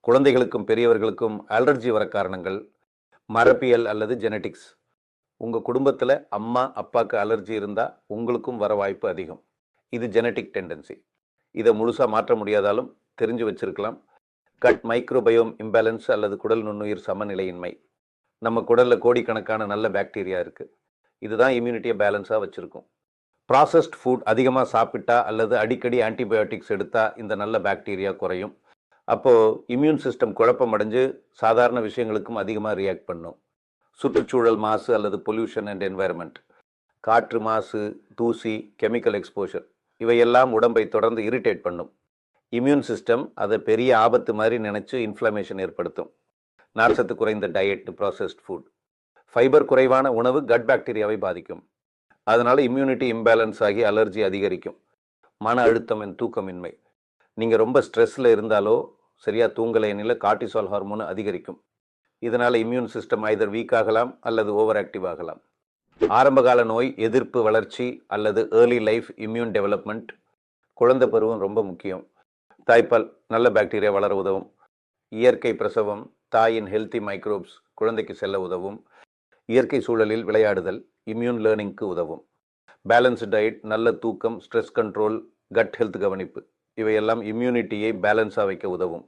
குழந்தைகளுக்கும் பெரியவர்களுக்கும் அலர்ஜி வர காரணங்கள் மரபியல் அல்லது ஜெனட்டிக்ஸ். உங்கள் குடும்பத்தில் அம்மா அப்பாவுக்கு அலர்ஜி இருந்தால் உங்களுக்கும் வர வாய்ப்பு அதிகம். இது ஜெனட்டிக் டெண்டன்சி. இதை முழுசாக மாற்ற முடியாதாலும் தெரிஞ்சு வச்சிருக்கலாம். கட் மைக்ரோபயோம் இம்பேலன்ஸ் அல்லது குடல் நுண்ணுயிர் சமநிலையின்மை. நம்ம குடலில் கோடிக்கணக்கான நல்ல பாக்டீரியா இருக்குது. இதுதான் இம்யூனிட்டியை பேலன்ஸாக வச்சுருக்கும். ப்ராசஸ்ட் ஃபுட் அதிகமாக சாப்பிட்டா அல்லது அடிக்கடி ஆன்டிபயோட்டிக்ஸ் எடுத்தால் இந்த நல்ல பாக்டீரியா குறையும். அப்போது இம்யூன் சிஸ்டம் குழப்பம் அடைஞ்சு சாதாரண விஷயங்களுக்கும் அதிகமாக ரியாக்ட் பண்ணும். சுற்றுச்சூழல் மாசு அல்லது பொல்யூஷன் அண்ட் என்வாயர்மெண்ட். காற்று மாசு, தூசி, கெமிக்கல் எக்ஸ்போஷர் இவையெல்லாம் உடம்பை தொடர்ந்து இரிட்டேட் பண்ணும். இம்யூன் சிஸ்டம் அதை பெரிய ஆபத்து மாதிரி நினச்சி இன்ஃப்ளமேஷன் ஏற்படுத்தும். நார்ச்சத்து குறைந்த டயட், ப்ராசஸ்ட் ஃபுட். ஃபைபர் குறைவான உணவு கட் பாக்டீரியாவை பாதிக்கும். அதனால் இம்யூனிட்டி இம்பேலன்ஸ் ஆகி அலர்ஜி அதிகரிக்கும். மன அழுத்தம் and தூக்கமின்மை. நீங்கள் ரொம்ப ஸ்ட்ரெஸ்ஸில் இருந்தாலோ சரியாக தூங்கலைனில் கார்டிசால் ஹார்மோன் அதிகரிக்கும். இதனால் இம்யூன் சிஸ்டம் ஐதர் வீக் ஆகலாம் அல்லது ஓவர் ஆக்டிவ் ஆகலாம். ஆரம்பகால நோய் எதிர்ப்பு வளர்ச்சி அல்லது ஏர்லி லைஃப் இம்யூன் டெவலப்மெண்ட். குழந்தை பருவம் ரொம்ப முக்கியம். தாய்ப்பால் நல்ல பாக்டீரியா வளர உதவும். இயற்கை பிரசவம், தாயின் ஹெல்த்தி மைக்ரோப்ஸ் குழந்தைக்கு செல்ல உதவும். இயற்கை சூழலில் விளையாடுதல் இம்யூன் லேர்னிங்க்கு உதவும். பேலன்ஸ்டு டயட், நல்ல தூக்கம், ஸ்ட்ரெஸ் கண்ட்ரோல், கட் ஹெல்த் கவனிப்பு இவையெல்லாம் இம்யூனிட்டியை பேலன்ஸாக வைக்க உதவும்.